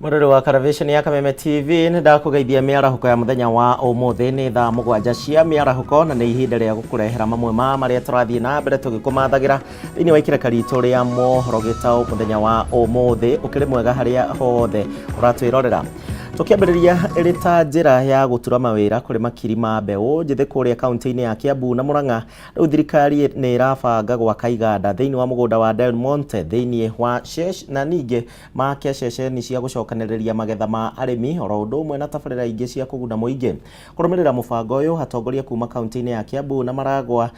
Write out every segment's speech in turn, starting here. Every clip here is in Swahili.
Mohoro wa Television ya Kameme TV ndakugeithia miarahuko ya muthenya wa umuthi ni thaa 7 cia miarahuko na ni ihinda ria gukurehera mamwe ma maria turathie na mbere tugikumathagira thini wa ikireka ritu ria Mohoro Gitau muthenya wa umuthi ukiri mwega haria hothe uratwirorera. Tukiambiriria irita njira ya gutura mawira kuri makiri ma mbeu njithe kuria kaunti-ini ya Kiambu na Murang'a. Riu thirikari ni irabanga gwaka iganda thiini wa mugunda wa Del Monte thiini wa shesh na ninge makia ceceni cia gucokaniriria magetha ma arimi oro undu umwe na tabarira ingi cia kuguna muingi. Kurumirira mubango uyu hatongoria kuma kaunti-ini ya Kiambu na Maragwa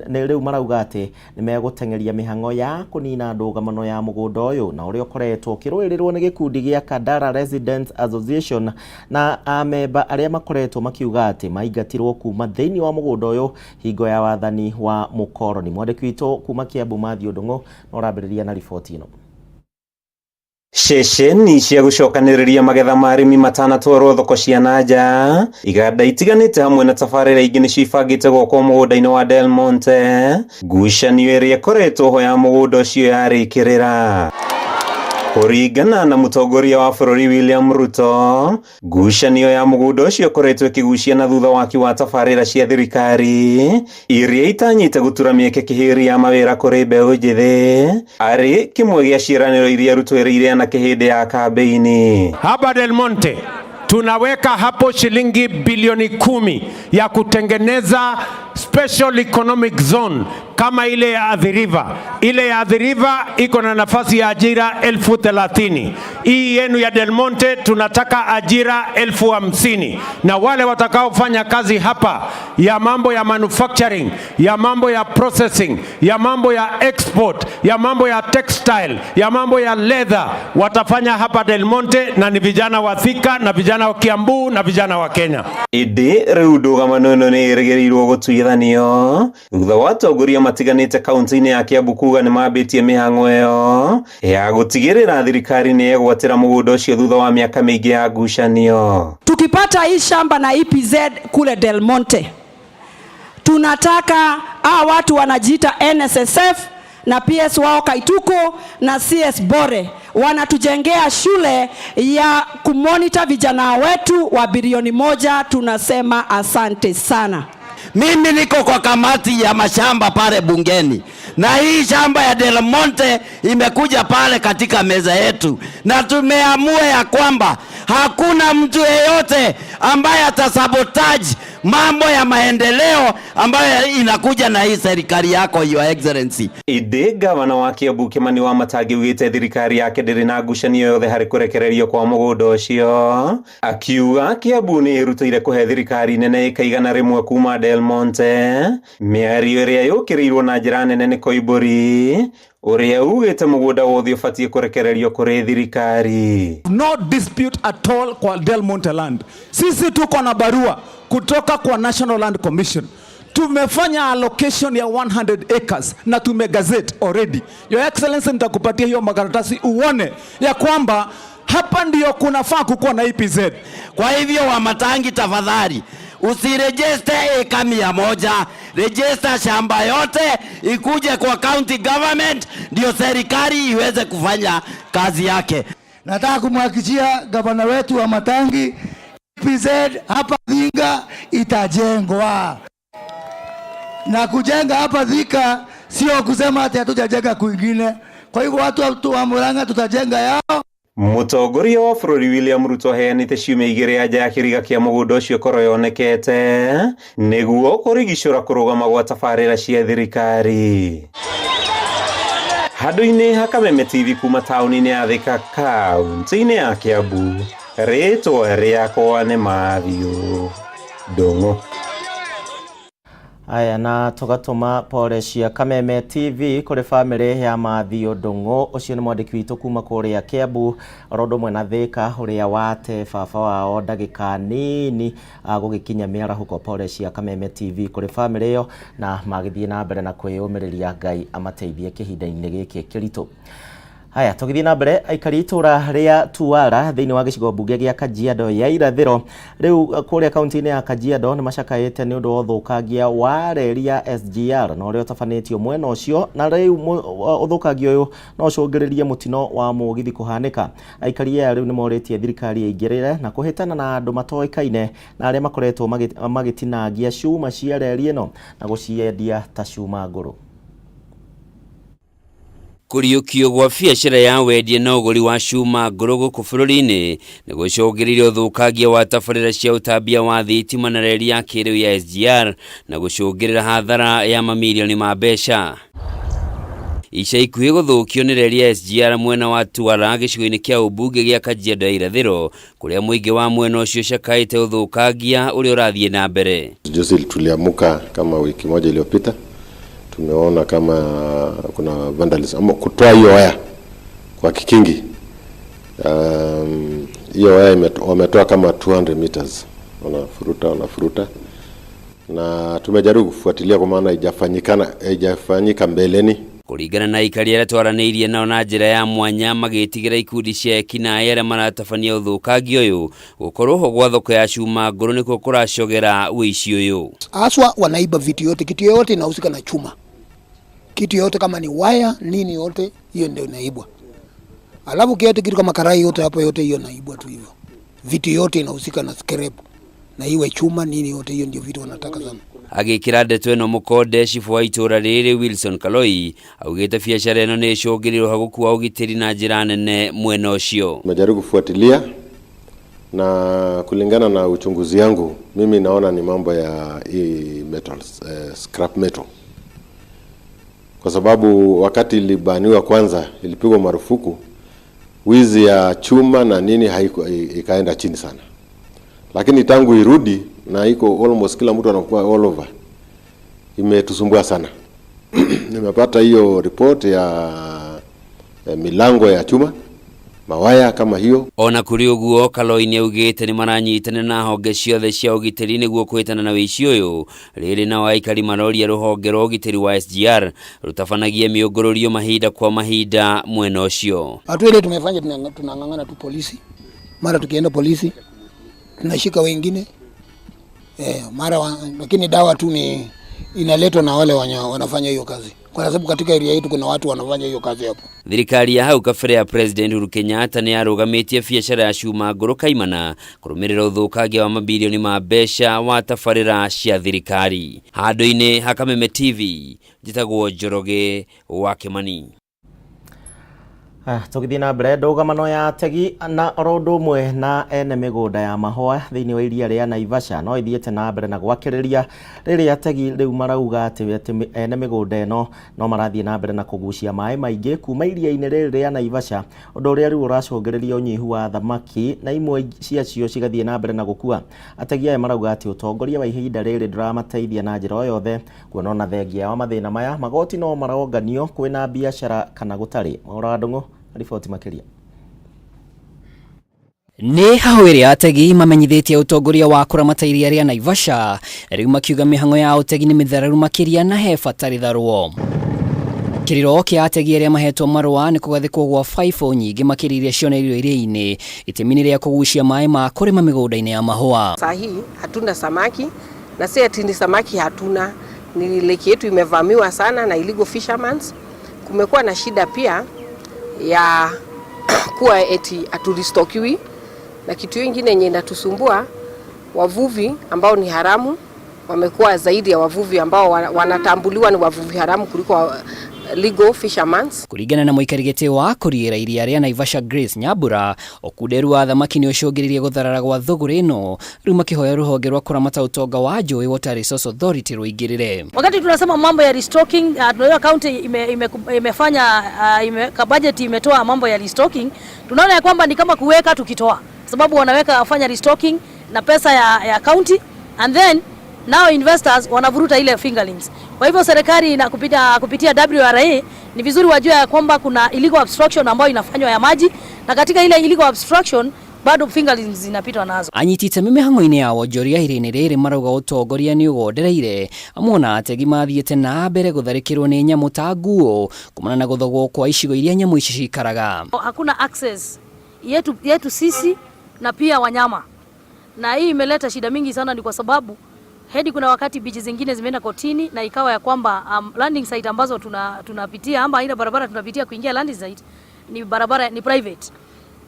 ni riu marauga ati ni megutengeria mihango ya kunina ndugamano ya mugunda uyu na uria ukoretwo kirwirirwo ni gikundi gia Kandara Residents Association na ameba aria makoretwo makiuga ati maingatirwo kuma thiini wa mugunda uyu hingo ya wathani wa mukoroni. Mwandiki witu kuma Kiambu Mathio Ndung'u no rambiriria na riboti ino. Ceceni cia gucokaniriria magetha ma arimi matanatwarwo thoko cia nanja iganda itiganite hamwe na tabarira ingi ni cibangite gwakwo mugunda-ini wa Del Monte. Ngucanio iria ikoretwo ho ya mugunda ucio yarikirira. Kuringana na mutongoria wa bururi William Ruto, ngucanio ya mugunda ucio ikoretwo ikigucia na thutha waki wa tabarira cia thirikari iria itanyite gutura mieke kihiri ya mawira kuri mbeu njithi ari kimwe gia ciiraniro iria rutwiriire na kihindi ya kambeini. Hapa Del Monte tunaweka hapo shilingi bilioni 10 ya kutengeneza special economic zone kama ile ya Athi River. Ile ya Athi River iko na nafasi ya ajira 30,000. Hii yenu ya Del Monte tunataka ajira 50,000. Na wale watakaofanya kazi hapa ya mambo ya manufacturing, ya mambo ya processing, ya mambo ya export, ya mambo ya textile, ya mambo ya leather watafanya hapa Del Monte, na ni vijana wa Thika na vijana wa Kiambu na vijana wa Kenya. Indi riu ndugamano ino ni irigirirwo gutuithanio thutha wa atongoria matiganite kaunti-ini ya Kiambu kuga ni mambitie mihango iyo ya gutigirira thirikari ni egwatira mugunda ucio thutha wa miaka mingi ya ngucanio. Tukipata hii shamba na EPZ kule Del Monte, tunataka watu wanajiita NSSF na PS wao Kaituko na CS Bore wanatujengea shule ya kumonitor vijana wetu wa bilioni 1. Tunasema asante sana. Mimi niko kwa kamati ya mashamba pale bungeni, na hii shamba ya Del Monte imekuja pale katika meza yetu, na tumeamua ya kwamba hakuna mtu yeyote ambaye atasabotage mambo ya maendeleo ambayo inakuja na hii serikali yako, Your Excellency. Indi gavana wa Kiambu Kimani Wamatangi ugite thirikari yake ndiri na ngucanio yothe hari kurekererio kwa mugunda ucio, akiuga Kiambu ni irutire kuhe thirikari nene ikaigana rimwe kuma Del Monte. Miario iria yukirirwo na njira nene ni Koiburi uria ugite mugunda wothe ufatie kurekererio kuri thirikari. No dispute at all kwa Del Monte land. Sisi tuko na barua kutoka kwa National Land Commission. Tumefanya allocation ya 100 acres na tumegazette already. Your Excellency, nitakupatia hiyo makaratasi uone ya kwamba hapa ndio kunafaa kukuwa na EPZ. Kwa hivyo Wamatangi, tafadhali usirejeste eka 100, register shamba yote ikuje kwa county government ndio serikali iweze kufanya kazi yake. Nataka kumhakikishia gavana wetu wa Matangi, EPZ hapa Thika itajengwa. Na kujenga hapa Thika sio kusema ati hatujajenga kwingine. Kwa hivyo watu wa Murang'a tutajenga yao. Mutongoria wa bururi William Ruto heanite ciumia igiri anja ya kiriga kia mugunda ucio koro yonekete niguo kurigicura kurugama gwa tabarira cia thirikari. Handu-ini ha Kameme TV kuma tauni-ini ya Thika kaunti-ini ya Kiambu, ritwa riakwa ni Mathio Ndung'u. Aya na tugatuma pole cia Kameme TV kuri family ya Mathio Ndung'u. Ucio ni mwandiki witu kuma kuria Kiambu rondo mwena Thika uria wate baba wao ndagika nini gugikinya miarahuko. Pole cia Kameme TV kuri family yo na magithie na mbere na kwiyumiriria Ngai amateithie kihinda-ini giki kiritu. Haya, tugithii na mbere aikari itura ria Tuara thiini wa gicigo bunge gia Kajiado ya irathiro riu kuria kaunti-ini ya Kajiado ni macakaite ni undu wa uthukangia wa reri ya SGR na uria utafanitio mwena ucio, na riu uthukangio uyu no ucungiririe mutino wa mugithi kuhanika. Aikari ya riu ni moritie thirikari ingirire na kuhitana na andu matoikaine na aria makoretwo magitinangia cuma cia reri ino na guciendia ta cuma nguru. Kuriukio gwa biacara ya wendia na uguri wa cuma nguru guku bururi-ini ni gucungiririo uthukangia wa tabarĩra cia utambia wa thitima na reri ya kĩrĩu ya SGR na gucungirira hathara ya mamilioni ma mbeca. Ica ikuhĩ guthukio ni reri ya SGR mwena wa Tuara gĩcigo-inĩ kia ubunge gia Kajiado ya irathiro kuria muingi wa mwena ucio cakaite uthukangia uria urathie na mbere. Juzi tuliamuka kama wiki moja iliyopita, tumeona kama kuna vandalism, kutoa hiyo waya kwa kikingi. Hiyo waya wametoa kama 200 meters, wanafuruta na tumejaribu kufuatilia kwa maana haijafanyika mbeleni. Kuringana na aikari aria twaranĩirie nao na njĩra ya mwanya magĩtigĩra ikundi cia ekinaĩ arĩa maratabania ũthũkangia ũyũ gũkorwo ho gwa thoko ya cuma ngũrũ nĩkuo kũracogera ũici ũyũ. Aswa wanaiba vitu yote, kitu yote inahusika na chuma. Kitu yote kama ni waya nini yote hiyo ndio inaibwa. Alafu kitu kama karai yote hapo yote hiyo inaibwa tu hivyo. Vitu yote inahusika na scrap. Na iwe chuma nini yote hiyo ndio vitu wanataka sana. Agikira ndeto ino mukode cifu wa itura riri Wilson Kaloi augite biacara ino ni icungirirwo hagukua ugitiri na njira nene mwena ucio. Tumejaribu kufuatilia na kulingana na uchunguzi yangu mimi naona ni mambo ya metals, scrap metal. Kwa sababu wakati ilibaniwa kwanza ilipigwa marufuku, wizi ya chuma na nini ikaenda chini sana. Lakini tangu irudi na iko almost kila mtu anakuwa all over, imetusumbua sana. Nimepata hiyo report ya milango ya chuma, mawaya kama hiyo. Ona kuri uguo Kaloi ni augite ni maranyitana na honge ciothe cia ugitiri niguo kwitana na wici uyu. Riri na waikari maroria ruhonge rwa ugitiri wa SGR rutafanagia miungururio mahinda kwa mahinda mwena ucio. Watu ile tumefanya tunangangana tu polisi. Mara tukienda polisi tunashika wengine lakini dawa tu ni inaletwa na wale wanafanya hiyo kazi, kwa sababu katika area yetu kuna watu wanafanya hiyo kazi hapo. Thirikari ya hau kabere ya President Uhuru Kenyatta ni arugamitie biacara ya cuma ngũrũ kaimana kurumirira uthukangia wa mabilioni ma mbeca wa tabarĩra cia thirikari. Handũ-inĩ ha Kameme TV njitagwo Njoroge wa Kimani. Tugithii na mbere ndugamano ya ategi na oro umwe na ene migunda ya mahua thiini wa iria ria Naivasha no ithiete na mbere na gwakiriria riri ategi riu marauga ati ene migunda eno no marathie na mbere na kugucia mai maingi kuma iria-ini riri ria Naivasha, undu uria riu uracungiriria unyihu wa thamaki na imwe ciacio cigathie na mbere na gukua. Ategi aya marauga ati utongoria wa ihinda riri nduramateithia na njira yothe, kuona na thengia wa mathina maya magoti no maronganio kwina biashara kana gutari. Mohoro ndungu ripoti makiria. Ni hawiri ategi mamenyithitie utongoria wa kuramata iria ria Naivasha riu makiuga mihango ya utegi ni mithararu makiria na he fatari tharuo. Kiriro kia ategi aria mahetwo marua ni kugathikwo gwa faifo nyingi makiriria cionerio iria-ini itemini ria kugucia mai ma kurima migunda-ini ya mahua. Sahi hatuna samaki na si ati ni samaki hatuna, ni lake yetu imevamiwa sana na illegal fishermen. Kumekuwa na shida pia ya kuwa eti aturistokiwi, na kitu kingine yenye inatusumbua, wavuvi ambao ni haramu wamekuwa zaidi ya wavuvi ambao wanatambuliwa ni wavuvi haramu kuliko legal fishermen. Kuringana na muikarigete wa kuriira iria ria Naivasha Grace Nyambura, okuderu wa thamaki ni ucungiririe gutharara gwa thogora ino riu makihoya ruhonge rwa kuramata utonga wa Njũĩ Water Resource Authority ruingirire. Wakati tunasema mambo ya restocking, tunajua county imefanya budget imetoa mambo ya restocking, tunaona ya kwamba ni kama kuweka tukitoa, sababu wanaweka wafanya restocking na pesa ya county, and then now investors wanavuruta ile fingerlings. Kwa hivyo serikali na kupitia WRA ni vizuri wajue ya kwamba kuna illegal obstruction ambayo inafanywa ya maji, na katika ile illegal obstruction bado fingerlings zinapitwa nazo. Anyitite mimihango-ini ya wonjoria ihinda-ini riri marauga utongoria ni ugondereire amona ategi mathiite na mbere gutharikirwo ni nyamu ta nguo kumana na guthogwo kwa icigo iria nyamu ici cikaraga. Hakuna access yetu sisi na pia wanyama, na hii imeleta shida mingi sana. Ni kwa sababu hadi kuna wakati beaches zingine zimeenda kotini na ikawa ya kwamba landing site ambazo tunapitia ama ile barabara tunapitia kuingia landing site ni barabara ni private.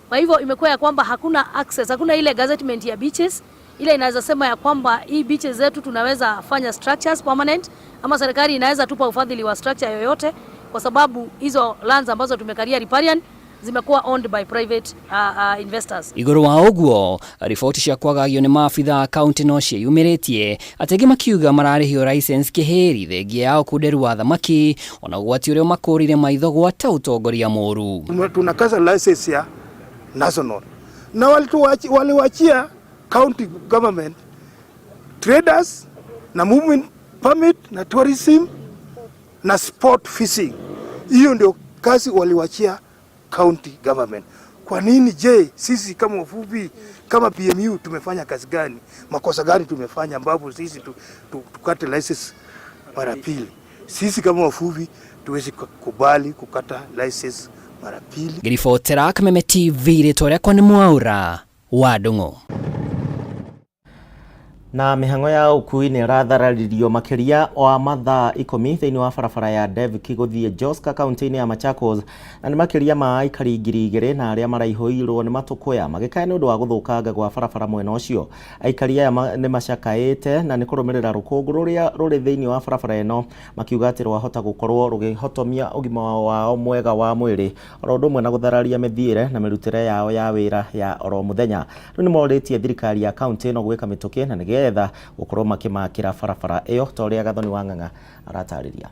Kwa hivyo imekuwa ya kwamba hakuna access, hakuna ile gazettement ya beaches ile inaweza sema ya kwamba hii beaches zetu tunaweza fanya structures permanent, ama serikali inaweza tupa ufadhili wa structure yoyote, kwa sababu hizo lands ambazo tumekaria riparian zimekuwa owned by private investors. Iguru wa uguo, ripoti cia kwagagio ni maafitha county no ciumiritie ategi makiuga mararihio license kiheri thengia yao kuderua thamaki ona gwati uria makurire maitho gwata utongoria moru. Tunakaza license ya national na waliwachia county government traders na movement permit na tourism na sport fishing. Hiyo ndio kazi waliwachia county government. Kwa nini je, sisi kama wavuvi kama PMU tumefanya kazi gani? Makosa gani tumefanya ambapo sisi tukate license mara pili? Sisi kama wavuvi tuwezi kubali kukata license mara pili. Girifotera Kameme TV ritoria kwa ni Mwaura wa Ndung'u. Na mihango ya ukui ni rathararirio makiria wa mathaa 10 thiini wa barabara ya Dev Kiguthie Joska kaunti-ini ya Machakos, na ni makiria ma aikari ngiri igiri na aria maraihoirwo ni matukuya magikaya ni undu wa guthukanga gwa barabara mwena ucio. Aikari aya ni macakaite na ni kurumirira rukungu ruria ruri thiini wa barabara eno makiuga ati rwahota gukorwo rugihotomia ugima wao mwega wa mwiri oro undu umwe na guthararia mithiire na mirutire yao ya wira ya oro muthenya. Riu ni moritie thirikari ya kaunti eno gwika mituki na nigetha gukorwo makimakira barabara iyo ta uria Gathoni wa Ng'ang'a aratariria.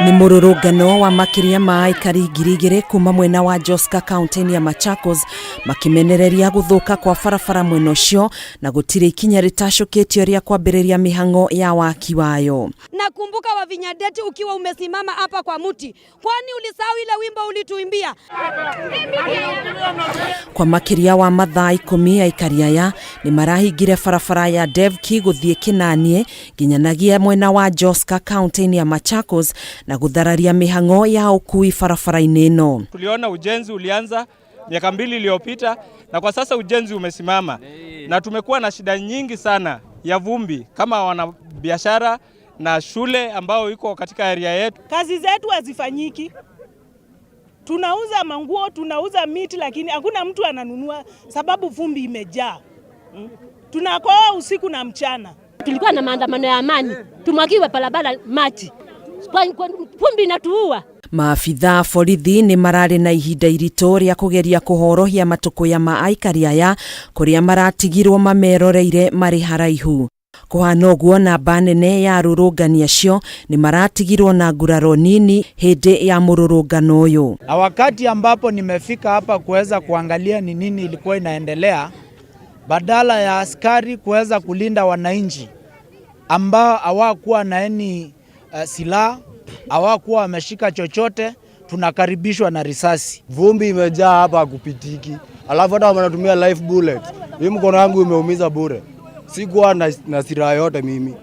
Ni mururungano wa makiria ma aikari ngiri igiri kuma mwena wa Joska kaunti-ini ya Machakos makimenereria guthuka kwa barabara mwena ucio na gutire ikinya ritacukitio ria kwambiriria mihango ya waki wayo. Nakumbuka wa Vinyadeti ukiwa umesimama hapa kwa muti, kwani ulisahau ile wimbo ulituimbia? Kwa makiria wa mathaa 10 aikari aya ni marahingire barabara ya Dev Kiguthie Kinanie ginyanagia mwena wa Joska kaunti-ini ya Machakos na guthararia mihango ya ukui barabara-ini ino. Tuliona ujenzi ulianza miaka 2 iliyopita na kwa sasa ujenzi umesimama, na tumekuwa na shida nyingi sana ya vumbi kama wana biashara na shule ambao iko katika area yetu. Kazi zetu hazifanyiki. Tunauza manguo, tunauza miti, lakini hakuna mtu ananunua sababu vumbi imejaa. Tunakoa usiku na mchana. Tulikuwa na maandamano ya amani, tumwagiwe barabara maji. Vumbi inatuua. Maafitha borithi ni marari na ihinda irito ria kugeria kuhorohia matukuya ma aikari aya kuria maratigirwo mameroreire mari haraihu. Kuhana uguo namba nene ya arurungani acio ni maratigirwo na nguraro nini hindi ya mururungano uyu. Na wakati ambapo nimefika hapa kuweza kuangalia ni nini ilikuwa inaendelea, badala ya askari kuweza kulinda wananchi ambao hawakuwa na silaha, hawakuwa wameshika chochote, tunakaribishwa na risasi. Vumbi imejaa hapa kupitiki. Alafu hata wanatumia life bullet. Hii mkono wangu imeumiza bure. Sikuwa na silaha yote mimi.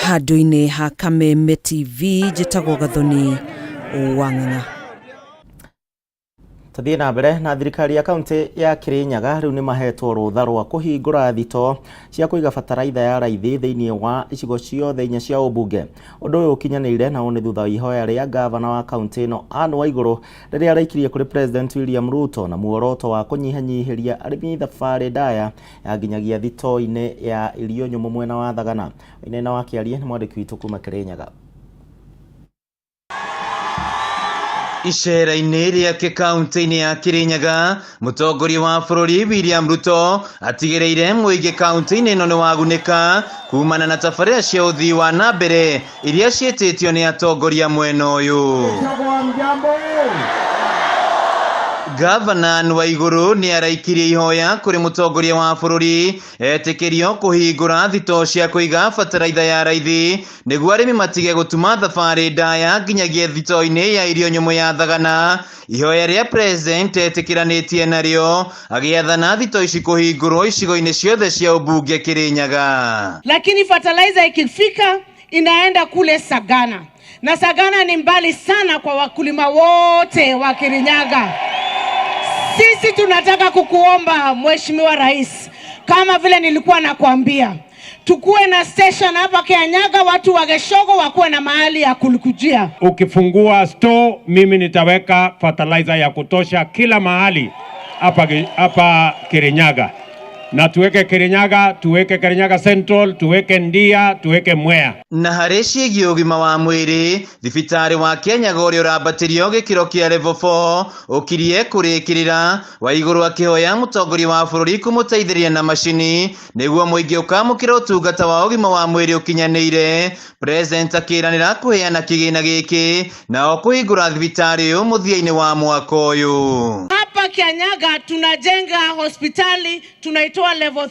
Handu-ini ha Kameme TV njitagwo Gathoni wa Ng'ang'a. Tathie na mbere na thirikari ya kaunti ya Kirinyaga riu ni mahetwo rutha rwa kuhingura thito cia kuiga bataraitha ya raithi thiini wa icigo ciothe inya cia ubunge. Undu uyu ukinyanire na one thutha wa ihoya ria gavana wa kaunti ino Anne Waiguru riria araikirie kuri President William Ruto na muoroto wa kunyihanyihiria arimi thabari ndaya ya nginyagia thito-ini ya irio nyumu mwena wa Thagana. Inena wa kiarie ni mwandiki witu kuma Kirinyaga. Icera-inĩ rĩake kaunti-inĩ ya Kirinyaga, mũtongoria wa bũrũri William Ruto atigĩrĩire mũingĩ kaunti-inĩ ĩno nĩ wagunĩka kumana na tabarĩra cia ũthii wa na mbere iria ciĩtĩtio nĩ atongoria mwena ũyũ. Gavana Waiguru ni araikirie ihoya kuri mutongoria wa bururi etekerio kuhingura thito cia kuiga bataraitha ya raithi niguo arimi matige gutuma thabari ndaya nginyagia thito-ini ya irio nyumu ya thagana. Ihoya ria president etikiranitie nario agiathana thito ici kuhingurwo icigo-ini ciothe cia ubunge Kirinyaga. Lakini fertilizer ikifika inaenda kule Sagana, na Sagana ni mbali sana kwa wakulima wote wa Kirinyaga. Sisi tunataka kukuomba Mheshimiwa Rais, kama vile nilikuwa nakwambia, tukue na station hapa Kirinyaga, watu wa Geshogo wakuwe na mahali ya kulikujia. Ukifungua store, mimi nitaweka fertilizer ya kutosha kila mahali hapa Kirinyaga. Na tuweke Kirinyaga Central, tuweke Ndia, tuweke Mwea. Na harĩ ciĩgiĩ ũgima wa mwĩrĩ, thibitarĩ wa Kirinyaga ũrĩa ũrambatirio gĩkĩro kĩa level 4 ũkirie kũrĩkĩrĩra. Waiguru akĩhoya mũtongoria wa bũrũri kũmũteithĩrĩria na macini nĩguo mũingĩ ũkamũkĩra ũtungata wa ũgima wa mwĩrĩ ũkinyanĩire. President akĩranĩra kũheana kĩgĩna gĩkĩ na kũhingũra thibitarĩ ũyũ mũthia-inĩ wa mwaka ũyũ. Hapa Kirinyaga tunajenga hospitali, tunaitoa level 3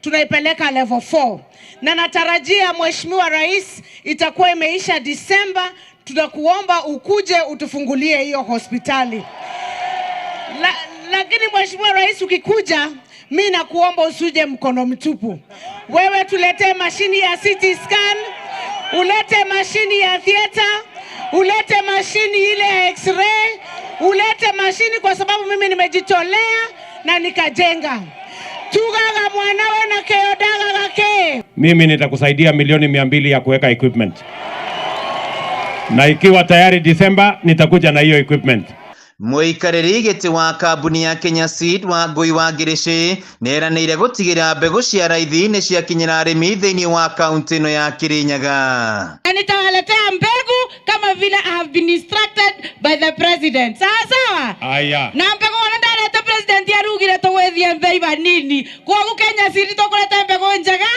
tunaipeleka level 4, na natarajia Mheshimiwa Rais itakuwa imeisha Disemba. Tunakuomba ukuje utufungulie hiyo hospitali. Lakini Mheshimiwa Rais ukikuja, mimi nakuomba usuje mkono mtupu. Wewe tuletee mashini ya CT scan, ulete mashini ya theater, ulete mashini ile ya x-ray, ulete mashini, kwa sababu mimi nimejitolea na nikajenga. Tugaga mwanawe na keodaga gake. Mimi nitakusaidia milioni 200 ya kuweka equipment. Na ikiwa tayari Disemba nitakuja na hiyo equipment. Mũikarĩri gĩtĩ wa kambuni ya Kenya Seed wa Ngũi wa Ngirishi nĩeranĩire gũtigĩrĩra mbegũ cia raithi nĩ ciakinyĩra arĩmi thĩinĩ wa kaunti ĩno ya Kirinyaga. Nitawaletea mbegu kama vile I have been instructed by the president. Sawa? Aya. Na mbegu wanandarete president yarugire tugwethie mbei banini. Kwa Kenya Seed tukuleta mbegu njega,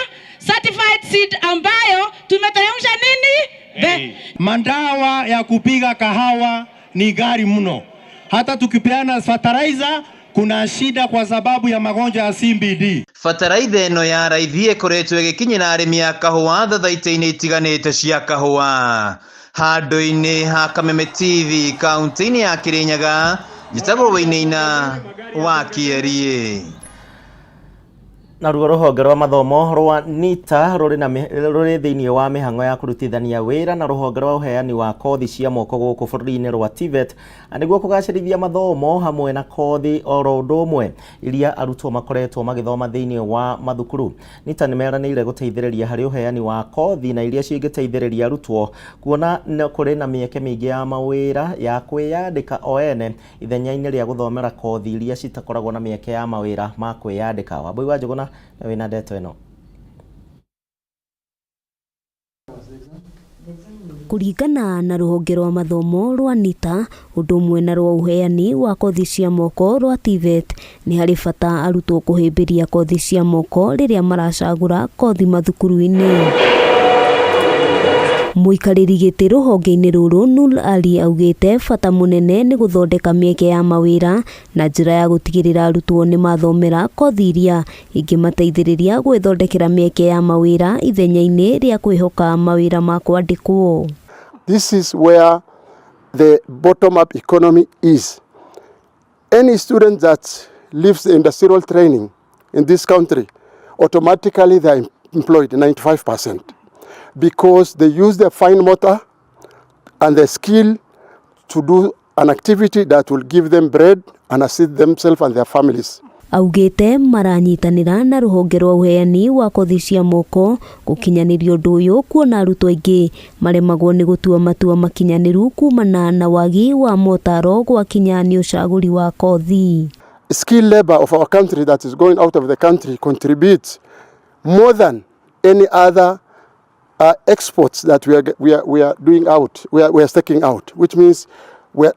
certified seed ambayo tumeteremsha nini? Mandawa ya kupiga kahawa ni gari mno. Hata tukipeana fertilizer kuna shida kwa sababu ya magonjwa ya CBD. Fertilizer ĩno ya raithi ĩkoretwo ĩgĩkinyĩra arĩmi a kahũa thathaitĩ-inĩ itiganĩte cia kahũa. Handũ-inĩ ha Kameme TV kaunti-inĩ ya Kirinyaga, Gitau wa Kĩerie. Na ruo rũhonge rwa mathomo rwa NITA rũrĩ thĩinĩ wa mĩhang'o ya kũrutithania wĩra na rũhonge rwa ũheani wa kothi cia moko gũkũ bũrũri-inĩ rwa TVET nĩguo kũgacĩrithia mathomo hamwe na kothi oro ũndũ ũmwe iria arutwo makoretwo magĩthoma thĩinĩ wa mathukuru. NITA nĩmeranĩire gũteithĩrĩria harĩ ũheani wa kothi na iria cingĩteithĩrĩria arutwo kuona kũrĩ na mĩeke mĩingĩ ya mawĩra ya kwĩyandĩka o ene ithenya-inĩ rĩa gũthomera kothi iria citakoragwo na mĩeke ya mawĩra ma kwĩyandĩka. Wambui wa Njũgũna wĩna ndeto ĩno. Kũringana na rũhonge rwa mathomo rwa NITA, ũndũ ũmwe na rwa ũheani wa kothi cia moko rwa TVET, nĩ harĩ bata arutwo kũhĩmbĩria kothi cia moko rĩrĩa maracagũra kothi mathukuru-inĩ. Mũikarĩri gĩtĩ rũhonge-inĩ rũrũ Nur Ali augĩte bata mũnene nĩ gũthondeka mĩeke ya mawĩra na njĩra ya gũtigĩrĩra arutwo nĩ mathomera kothi iria ingĩmateithĩrĩria gwĩthondekera mĩeke ya mawĩra ithenya-inĩ rĩa kwĩhoka mawĩra ma kwandĩkwo. This is where the bottom-up economy is. Any student that leaves the industrial training in this country, automatically they are employed 95%. Because they use their fine motor and their skill to do an activity that will give them bread and assist themselves and their families. Augĩte maranyitanĩra na rũhonge rwa ũheani wa kothi cia moko gũkinyanĩria ũndũ ũyũ kuona arutwo aingĩ maremagwo nĩ gũtua matua makinyanĩru kumana na wagi wa motaro gwakinya nĩ ũcagũri wa kothi. Skill labor of our country that is going out of the country contributes more than any other exports that we are doing out, we are taking out, which means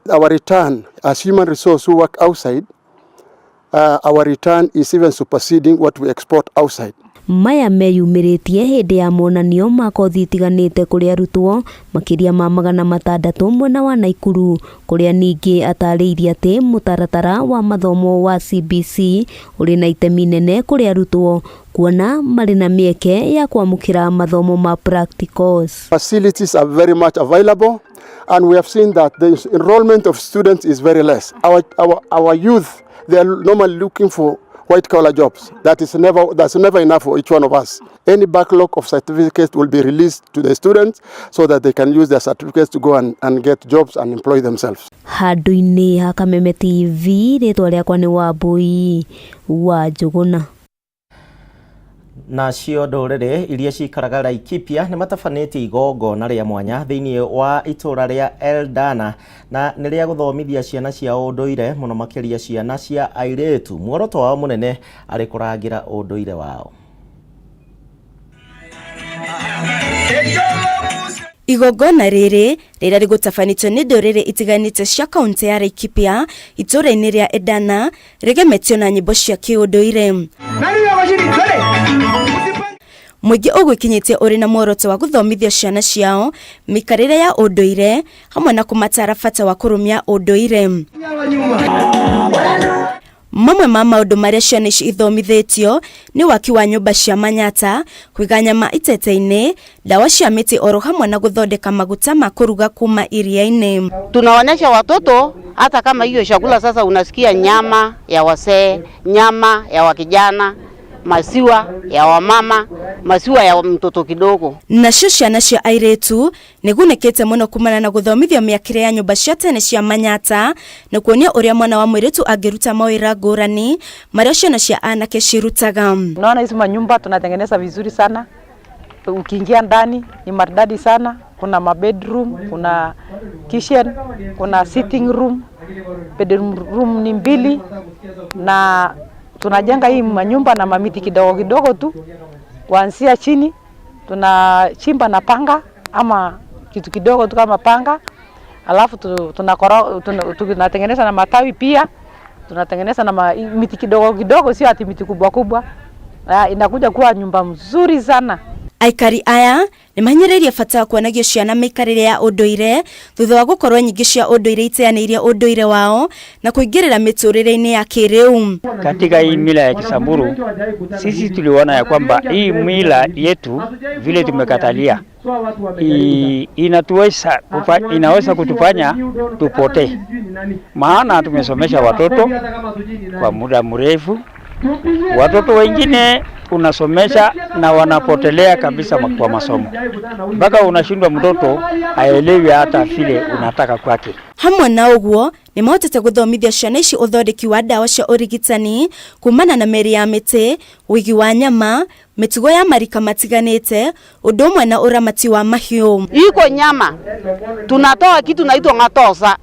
our return as human resource who work outside, our return is even superseding what we export outside. maya meyumĩrĩtie hĩndĩ ya monanio ma kothi itiganĩte kũrĩ arutwo makĩria ma 600 mwena wa Naikuru, kũrĩa ningĩ atarĩirie atĩ mũtaratara wa mathomo wa CBC ũrĩ na itemi nene kũrĩ arutwo kuona marĩ na mĩeke ya kwamũkĩra mathomo ma practicals. Facilities are very much available, and we have seen that the enrollment of students is very less. Our youth, they are normally looking for white collar jobs. That's never enough for each one of us. Any backlog of certificates will be released to the students so that they can use their certificates to go and get jobs and employ themselves. Handũ-inĩ ha Kameme TV, rĩtwa rĩakwa nĩ Wambui wa Njũgũna. Nacio ndũrĩrĩ iria cikaraga Laikipia nĩ matabanĩtie igongona rĩa mwanya thĩinĩ wa itũra rĩa Eldana na nĩ rĩa gũthomithia ciana cia ũndũire mũno makĩria ciana cia airĩtu. Muoroto wao mũnene arĩ kũrangĩra ũndũire wao. Igongona rĩrĩ rĩrĩa rĩgũtabanĩtio nĩ ndũrĩrĩ itiganĩte cia kaunti ya Laikipia itũra-inĩ rĩa Eldana rĩgemetio na nyĩmbo cia kĩũndũire. Mũingĩ ũgũkinyĩtie ũrĩ na muoroto wa gũthomithia ciana ciao mĩikarĩre ya ũndũire hamwe na kũmatara bata wa kũrũmia ũndũire. Mamwe ma maũndũ marĩa ciana ici ithomithĩtio nĩ waki wa nyũmba cia manyata, kũiga nyama itete-inĩ, dawa cia miti oro hamwe na gũthondeka maguta ma kũruga kuma iria-inĩ. Tunaonyesha watoto hata kama hiyo chakula sasa unasikia nyama ya wasee, nyama ya wakijana, masiwa ya wamama, masiwa ya mtoto kidogo. Nacio ciana cia airĩtu nĩgunĩkĩte mũno kumana na gũthomithio mĩakĩre ya nyũmba cia tene cia manyata na kuonia ũrĩa mwana wa mũirĩtu angĩruta mawĩra ngũrani marĩa ciana cia anake cirutaga. Naona hizi manyumba tunatengeneza vizuri sana. Ukiingia ndani ni maridadi sana. Kuna bedroom, kuna kitchen, kuna sitting room. Bedroom room ni 2 na tunajenga hii manyumba na mamiti kidogo kidogo tu. Kuanzia chini tunachimba na panga ama kitu kidogo tu kama panga. Alafu tunatengeneza na matawi pia. Tunatengeneza na miti kidogo kidogo, sio ati miti kubwa kubwa. Inakuja kuwa nyumba mzuri sana. Aikari aya nĩ mahinyĩrĩirie bata wa kuonagio ciana mĩikarĩre ya ũndũire thutha wa gũkorwo nyingĩ cia ũndũire iteanĩirie ũndũire wao na kũingĩrĩra mĩtũrĩre-inĩ ya kĩrĩu. Katika hii mila ya Kisamburu sisi tuliona ya kwamba hii mila yetu vile tumekatalia inaweza kutufanya tupotee, maana tumesomesha watoto kwa muda mrefu. Watoto wengine unasomesha na wanapotelea kabisa kwa masomo, mpaka unashindwa mtoto aelewi hata vile unataka kwake. Hamwe na ũguo nĩ mahotete gũthomithia ciana ici ũthondeki wa dawa cia ũrigitani kumana na mĩri ya mĩtĩ, wĩigi wa nyama, mĩtugo ya marika matiganĩte, ũndũ ũmwe na ũramati wa mahiũ. Iko nyama tunatoa kitu naitwa ngatosa.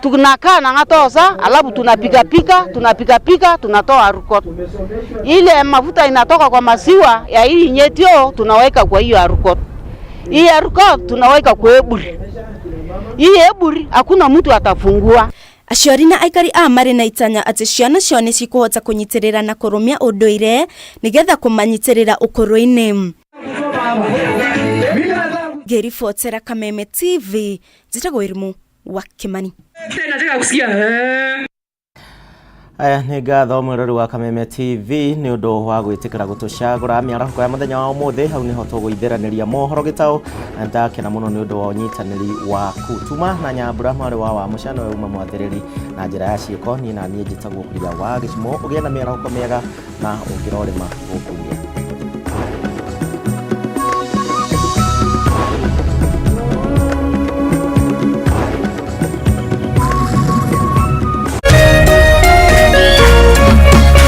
Tunakaa na ngatosa, alafu tunapika, tunatoa arukot. Ile mafuta inatoka kwa masiwa ya hii nyetio tunaweka kwa hiyo arukot. Hii arukot tunaweka kwa eburi. Hii eburi hakuna mtu atafungua. Aciari na aikari a marĩ na itanya atĩ ciana ciao nĩ cikũhota kũnyitĩrĩra na kũrũmia ũndũire nĩgetha kũmanyitĩrĩra ũkũrũ-inĩ. Ngĩribotera Kameme TV, njĩtagwo Irimũ wa Kimani. Aya nĩ ngatho mwĩrori wa Kameme TV nĩ ũndũ wa gwĩtĩkĩra gũtũcagũra mĩarahũko ya mũthenya wa ũmũthĩ. Hau nĩho tũgũithĩranĩria mohoro Gitau, na ndakena mũno nĩ ũndũ wa ũnyitanĩri waku. Tuma na Nyambura mwarĩ wa mũcano we uma mwathĩrĩri na njĩra ya ciĩko. Niĩ na niĩ njĩtagwo Kuria wa Gĩcimo. Ũgĩe na mĩarahũko mĩega na ũngĩrorema gũkũ.